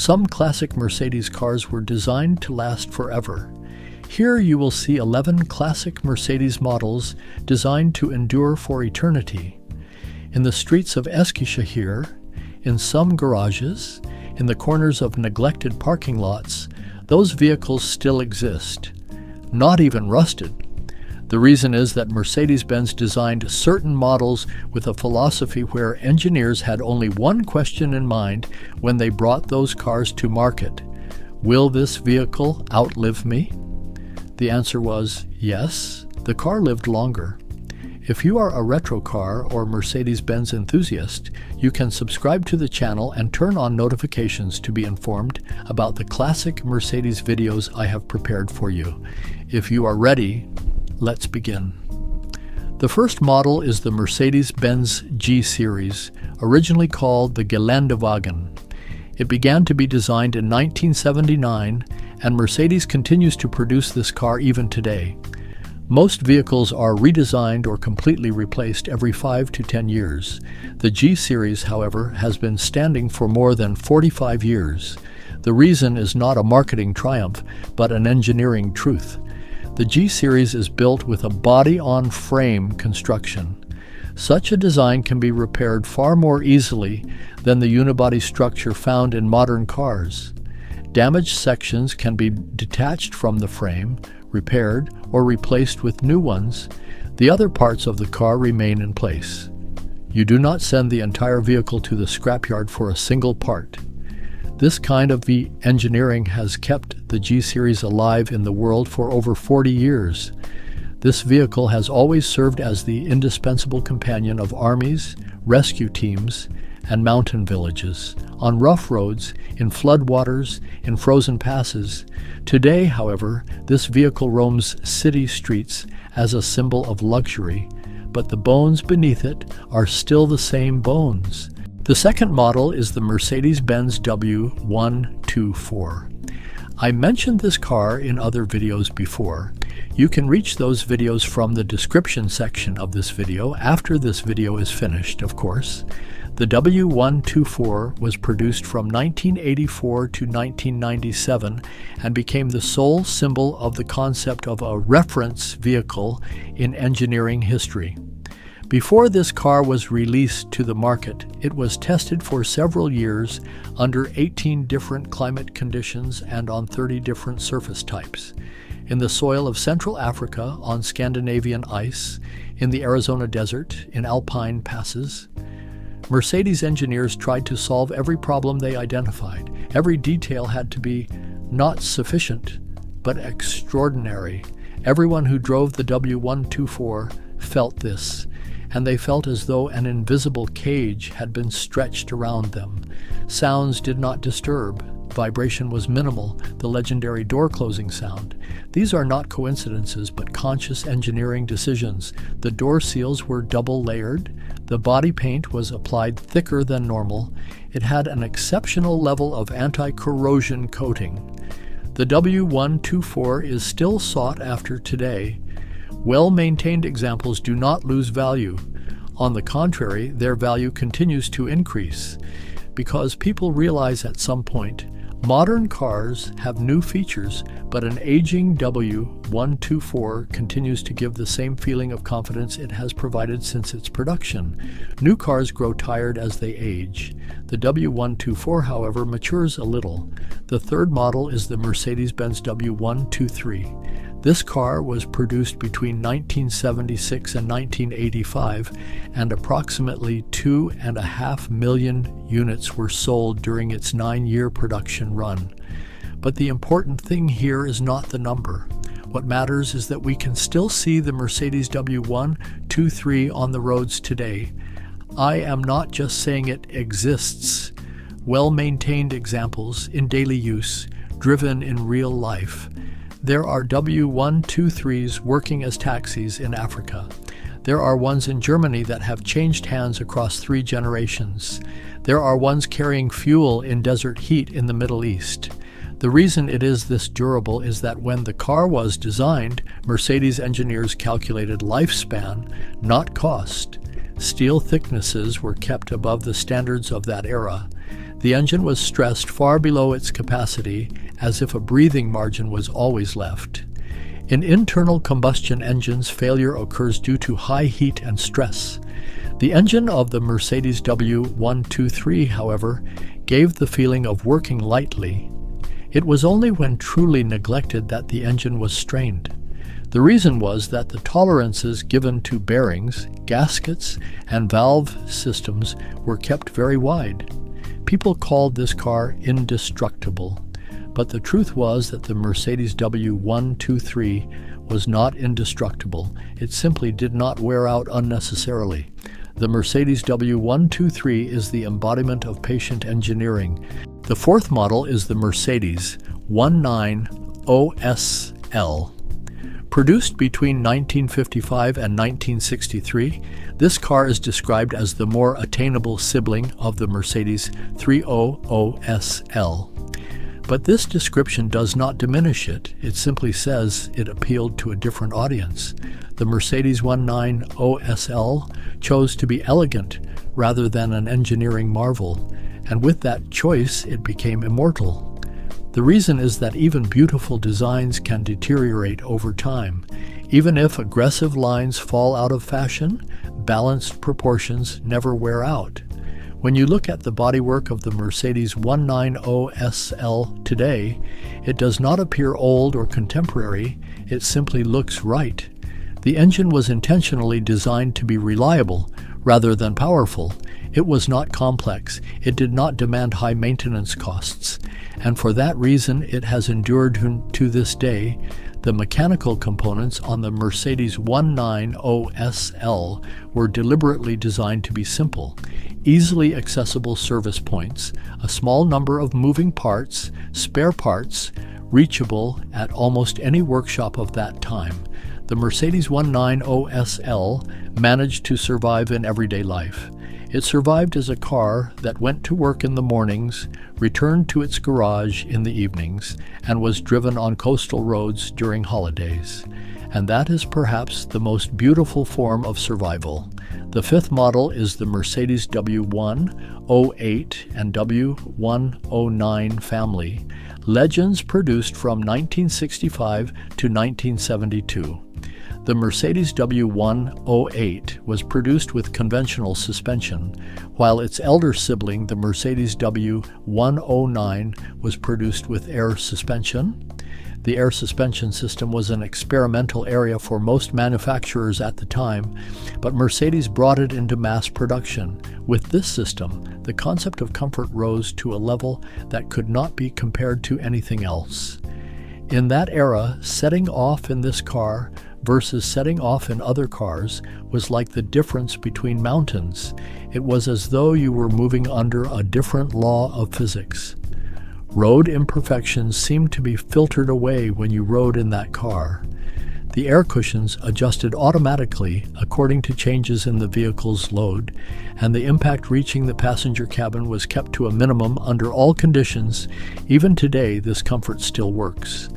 Some classic Mercedes cars were designed to last forever. Here you will see 11 classic Mercedes models designed to endure for eternity. In the streets of Eskişehir, in some garages, in the corners of neglected parking lots, those vehicles still exist, not even rusted. The reason is that Mercedes-Benz designed certain models with a philosophy where engineers had only one question in mind when they brought those cars to market: will this vehicle outlive me? The answer was yes, the car lived longer. If you are a retro car or Mercedes-Benz enthusiast, you can subscribe to the channel and turn on notifications to be informed about the classic Mercedes videos I have prepared for you. If you are ready, let's begin. The first model is the Mercedes-Benz G-Series, originally called the Geländewagen. It began to be designed in 1979, and Mercedes continues to produce this car even today. Most vehicles are redesigned or completely replaced every 5 to 10 years. The G-Series, however, has been standing for more than 45 years. The reason is not a marketing triumph, but an engineering truth. The G-Series is built with a body-on-frame construction. Such a design can be repaired far more easily than the unibody structure found in modern cars. Damaged sections can be detached from the frame, repaired, or replaced with new ones. The other parts of the car remain in place. You do not send the entire vehicle to the scrapyard for a single part. This kind of engineering has kept the G-Series alive in the world for over 40 years. This vehicle has always served as the indispensable companion of armies, rescue teams, and mountain villages, on rough roads, in floodwaters, in frozen passes. Today, however, this vehicle roams city streets as a symbol of luxury, but the bones beneath it are still the same bones. The second model is the Mercedes-Benz W124. I mentioned this car in other videos before. You can reach those videos from the description section of this video after this video is finished, of course. The W124 was produced from 1984 to 1997 and became the sole symbol of the concept of a reference vehicle in engineering history. Before this car was released to the market, it was tested for several years under 18 different climate conditions and on 30 different surface types. In the soil of Central Africa, on Scandinavian ice, in the Arizona desert, in alpine passes. Mercedes engineers tried to solve every problem they identified. Every detail had to be not sufficient, but extraordinary. Everyone who drove the W124 felt this, and they felt as though an invisible cage had been stretched around them. Sounds did not disturb. Vibration was minimal, the legendary door-closing sound. These are not coincidences, but conscious engineering decisions. The door seals were double-layered. The body paint was applied thicker than normal. It had an exceptional level of anti-corrosion coating. The W124 is still sought after today. Well-maintained examples do not lose value. On the contrary, their value continues to increase, because people realize at some point modern cars have new features, but an aging W124 continues to give the same feeling of confidence it has provided since its production. New cars grow tired as they age. The W124, however, matures a little. The third model is the Mercedes-Benz W123. This car was produced between 1976 and 1985, and approximately 2.5 million units were sold during its 9-year production run. But the important thing here is not the number. What matters is that we can still see the Mercedes W123 on the roads today. I am not just saying it exists. Well-maintained examples in daily use, driven in real life. There are W123s working as taxis in Africa. There are ones in Germany that have changed hands across 3 generations. There are ones carrying fuel in desert heat in the Middle East. The reason it is this durable is that when the car was designed, Mercedes engineers calculated lifespan, not cost. Steel thicknesses were kept above the standards of that era. The engine was stressed far below its capacity, as if a breathing margin was always left. In internal combustion engines, failure occurs due to high heat and stress. The engine of the Mercedes W123, however, gave the feeling of working lightly. It was only when truly neglected that the engine was strained. The reason was that the tolerances given to bearings, gaskets, and valve systems were kept very wide. People called this car indestructible, but the truth was that the Mercedes W123 was not indestructible. It simply did not wear out unnecessarily. The Mercedes W123 is the embodiment of patient engineering. The fourth model is the Mercedes 19OSL. Produced between 1955 and 1963, this car is described as the more attainable sibling of the Mercedes 30OSL. But this description does not diminish it. It simply says it appealed to a different audience. The Mercedes 19OSL chose to be elegant rather than an engineering marvel, and with that choice, it became immortal. The reason is that even beautiful designs can deteriorate over time. Even if aggressive lines fall out of fashion, balanced proportions never wear out. When you look at the bodywork of the Mercedes 19OSL today, it does not appear old or contemporary, it simply looks right. The engine was intentionally designed to be reliable rather than powerful. It was not complex, it did not demand high maintenance costs, and for that reason it has endured to this day. The mechanical components on the Mercedes 19OSL were deliberately designed to be simple, easily accessible service points, a small number of moving parts, spare parts, reachable at almost any workshop of that time. The Mercedes 19OSL managed to survive in everyday life. It survived as a car that went to work in the mornings, returned to its garage in the evenings, and was driven on coastal roads during holidays. And that is perhaps the most beautiful form of survival. The fifth model is the Mercedes W108 and W109 family, legends produced from 1965 to 1972. The Mercedes W108 was produced with conventional suspension, while its elder sibling, the Mercedes W109, was produced with air suspension. The air suspension system was an experimental area for most manufacturers at the time, but Mercedes brought it into mass production. With this system, the concept of comfort rose to a level that could not be compared to anything else. In that era, setting off in this car versus setting off in other cars was like the difference between mountains. It was as though you were moving under a different law of physics. Road imperfections seemed to be filtered away when you rode in that car. The air cushions adjusted automatically according to changes in the vehicle's load, and the impact reaching the passenger cabin was kept to a minimum under all conditions. Even today, this comfort still works.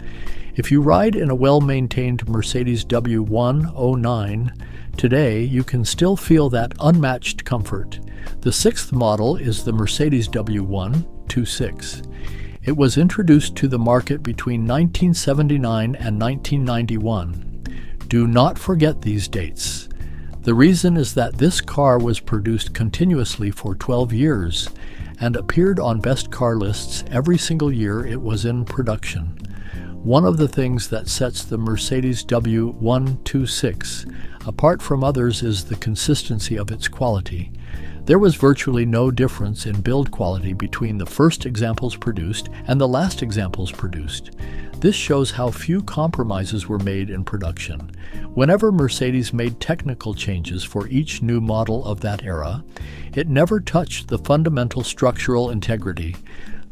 If you ride in a well-maintained Mercedes W109 today, you can still feel that unmatched comfort. The sixth model is the Mercedes W126. It was introduced to the market between 1979 and 1991. Do not forget these dates. The reason is that this car was produced continuously for 12 years and appeared on best car lists every single year it was in production. One of the things that sets the Mercedes W126 apart from others is the consistency of its quality. There was virtually no difference in build quality between the first examples produced and the last examples produced. This shows how few compromises were made in production. Whenever Mercedes made technical changes for each new model of that era, it never touched the fundamental structural integrity.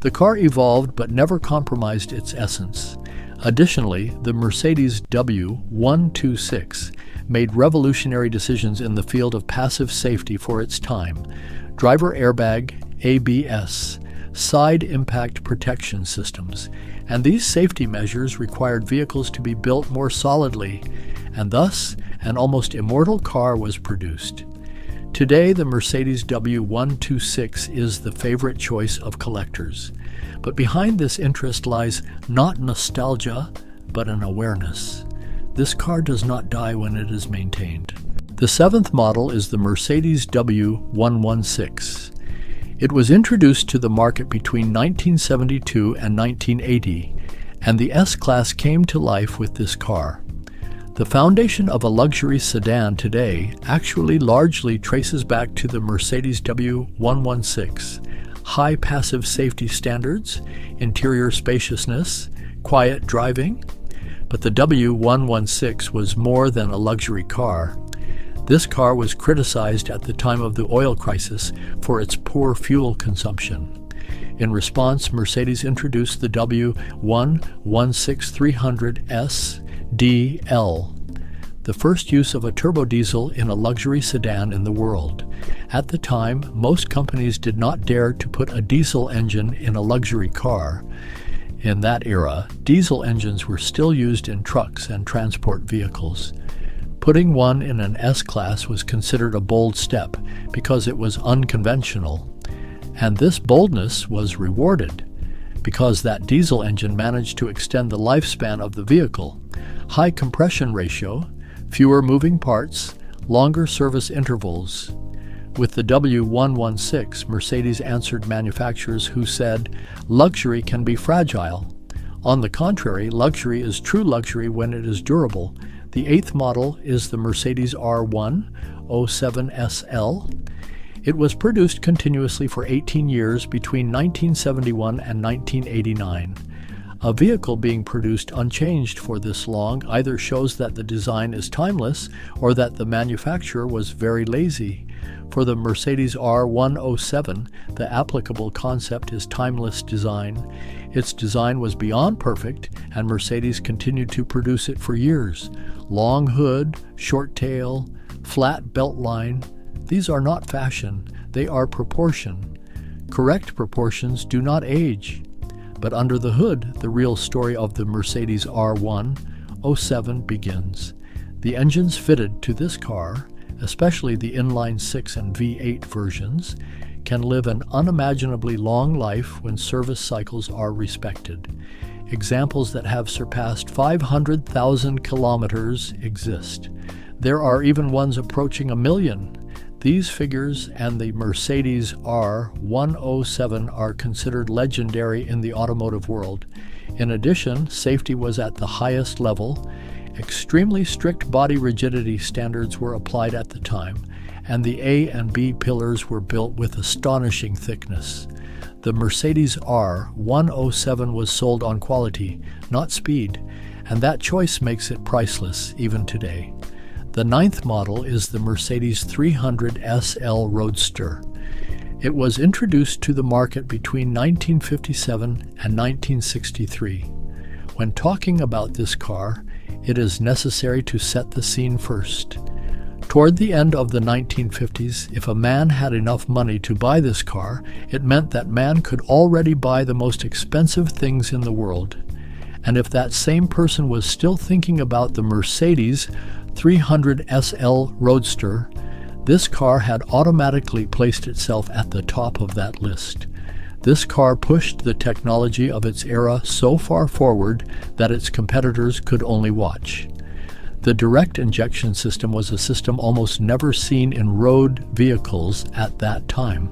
The car evolved but never compromised its essence. Additionally, the Mercedes W126 made revolutionary decisions in the field of passive safety for its time. Driver airbag, ABS, side impact protection systems, and these safety measures required vehicles to be built more solidly, and thus an almost immortal car was produced. Today, the Mercedes W126 is the favorite choice of collectors. But behind this interest lies not nostalgia, but an awareness. This car does not die when it is maintained. The seventh model is the Mercedes W116. It was introduced to the market between 1972 and 1980, and the S-Class came to life with this car. The foundation of a luxury sedan today actually largely traces back to the Mercedes W116. High passive safety standards, interior spaciousness, quiet driving. But the W116 was more than a luxury car. This car was criticized at the time of the oil crisis for its poor fuel consumption. In response, Mercedes introduced the W116-300 SDL, the first use of a turbodiesel in a luxury sedan in the world. At the time, most companies did not dare to put a diesel engine in a luxury car. In that era, diesel engines were still used in trucks and transport vehicles. Putting one in an S-Class was considered a bold step because it was unconventional. And this boldness was rewarded because that diesel engine managed to extend the lifespan of the vehicle. High compression ratio, fewer moving parts, longer service intervals. With the W116, Mercedes answered manufacturers who said, "Luxury can be fragile." On the contrary, luxury is true luxury when it is durable. The eighth model is the Mercedes R107 SL. It was produced continuously for 18 years between 1971 and 1989. A vehicle being produced unchanged for this long either shows that the design is timeless or that the manufacturer was very lazy. For the Mercedes R107, the applicable concept is timeless design. Its design was beyond perfect, and Mercedes continued to produce it for years. Long hood, short tail, flat belt line. These are not fashion, they are proportion. Correct proportions do not age. But under the hood, the real story of the Mercedes R107 begins. The engines fitted to this car, especially the inline-6 and V8 versions, can live an unimaginably long life when service cycles are respected. Examples that have surpassed 500,000 kilometers exist. There are even ones approaching 1 million. These figures and the Mercedes R107 are considered legendary in the automotive world. In addition, safety was at the highest level. Extremely strict body rigidity standards were applied at the time, and the A and B pillars were built with astonishing thickness. The Mercedes R107 was sold on quality, not speed, and that choice makes it priceless even today. The ninth model is the Mercedes 300 SL Roadster. It was introduced to the market between 1957 and 1963. When talking about this car, it is necessary to set the scene first. Toward the end of the 1950s, if a man had enough money to buy this car, it meant that man could already buy the most expensive things in the world. And if that same person was still thinking about the Mercedes 300 SL Roadster, this car had automatically placed itself at the top of that list. This car pushed the technology of its era so far forward that its competitors could only watch. The direct injection system was a system almost never seen in road vehicles at that time.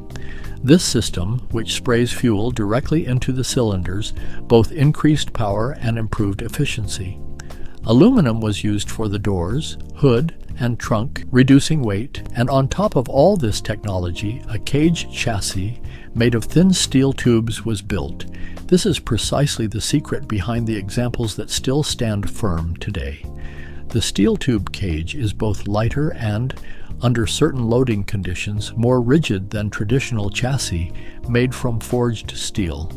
This system, which sprays fuel directly into the cylinders, both increased power and improved efficiency. Aluminum was used for the doors, hood, and trunk, reducing weight, and on top of all this technology, a cage chassis made of thin steel tubes was built. This is precisely the secret behind the examples that still stand firm today. The steel tube cage is both lighter and, under certain loading conditions, more rigid than traditional chassis made from forged steel.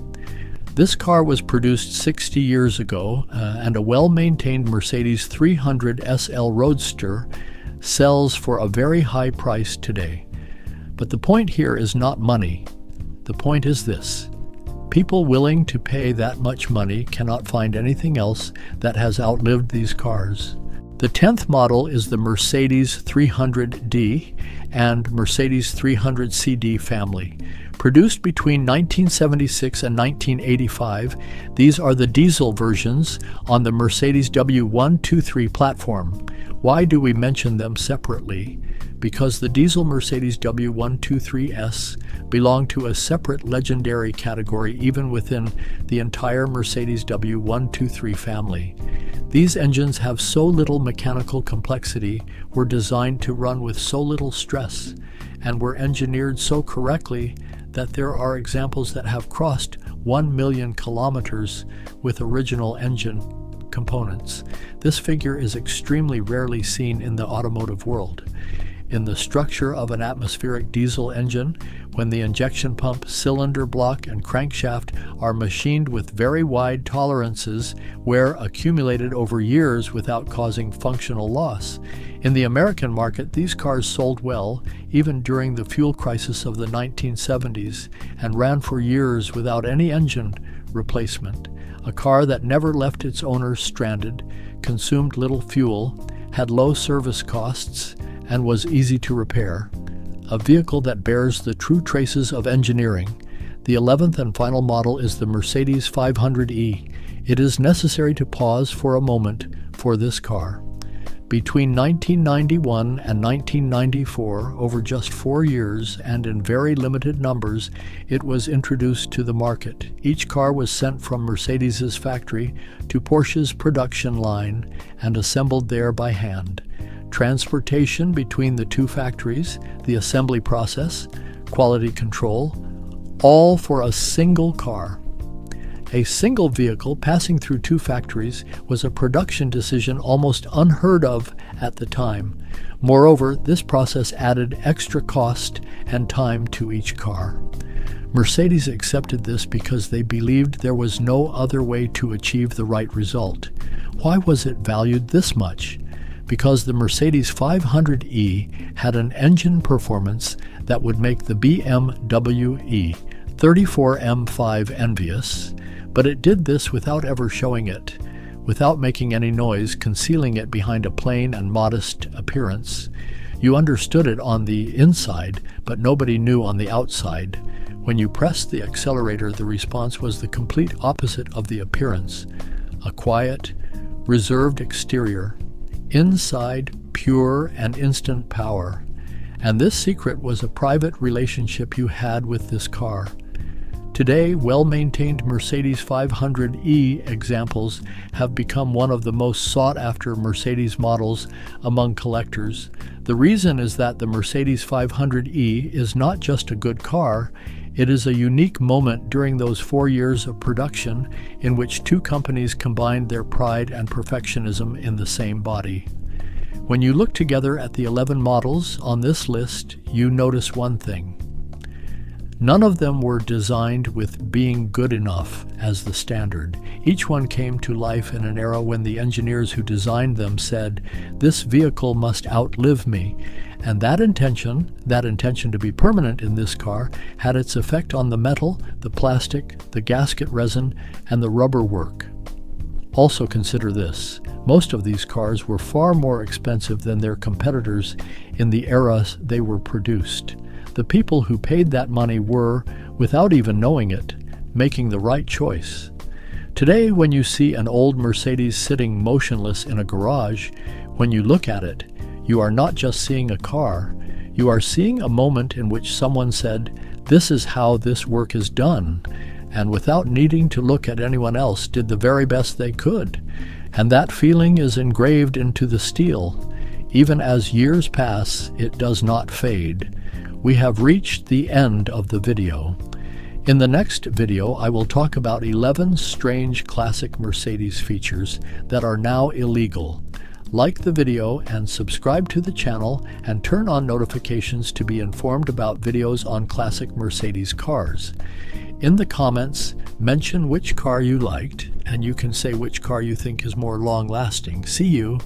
This car was produced 60 years ago, and a well-maintained Mercedes 300 SL Roadster sells for a very high price today. But the point here is not money. The point is this: people willing to pay that much money cannot find anything else that has outlived these cars. The 10th model is the Mercedes 300D and Mercedes 300CD family. Produced between 1976 and 1985, these are the diesel versions on the Mercedes W123 platform. Why do we mention them separately? Because the diesel Mercedes W123S belong to a separate legendary category even within the entire Mercedes W123 family. These engines have so little mechanical complexity, were designed to run with so little stress, and were engineered so correctly that there are examples that have crossed 1 million kilometers with original engine components. This figure is extremely rarely seen in the automotive world. In the structure of an atmospheric diesel engine, when the injection pump, cylinder block, and crankshaft are machined with very wide tolerances, wear accumulated over years without causing functional loss. In the American market, these cars sold well, even during the fuel crisis of the 1970s, and ran for years without any engine replacement. A car that never left its owner stranded, consumed little fuel, had low service costs, and was easy to repair. A vehicle that bears the true traces of engineering. The 11th and final model is the Mercedes 500E. It is necessary to pause for a moment for this car. Between 1991 and 1994, over just 4 years and in very limited numbers, it was introduced to the market. Each car was sent from Mercedes's factory to Porsche's production line and assembled there by hand. Transportation between the two factories, the assembly process, quality control, all for a single car. A single vehicle passing through two factories was a production decision almost unheard of at the time. Moreover, this process added extra cost and time to each car. Mercedes accepted this because they believed there was no other way to achieve the right result. Why was it valued this much? Because the Mercedes 500E had an engine performance that would make the BMW E34 M5 envious, but it did this without ever showing it, without making any noise, concealing it behind a plain and modest appearance. You understood it on the inside, but nobody knew on the outside. When you pressed the accelerator, the response was the complete opposite of the appearance. A quiet, reserved exterior. Inside, pure and instant power. And this secret was a private relationship you had with this car. Today, well-maintained Mercedes 500E examples have become one of the most sought-after Mercedes models among collectors. The reason is that the Mercedes 500E is not just a good car, it is a unique moment during those 4 years of production in which two companies combined their pride and perfectionism in the same body. When you look together at the 11 models on this list, you notice one thing. None of them were designed with being good enough as the standard. Each one came to life in an era when the engineers who designed them said, "This vehicle must outlive me." And that intention to be permanent in this car, had its effect on the metal, the plastic, the gasket resin, and the rubber work. Also consider this. Most of these cars were far more expensive than their competitors in the era they were produced. The people who paid that money were, without even knowing it, making the right choice. Today, when you see an old Mercedes sitting motionless in a garage, when you look at it, you are not just seeing a car, you are seeing a moment in which someone said, "This is how this work is done," and without needing to look at anyone else, did the very best they could. And that feeling is engraved into the steel. Even as years pass, it does not fade. We have reached the end of the video. In the next video, I will talk about 11 strange classic Mercedes features that are now illegal. Like the video and subscribe to the channel and turn on notifications to be informed about videos on classic Mercedes cars. In the comments, mention which car you liked, and you can say which car you think is more long-lasting. See you!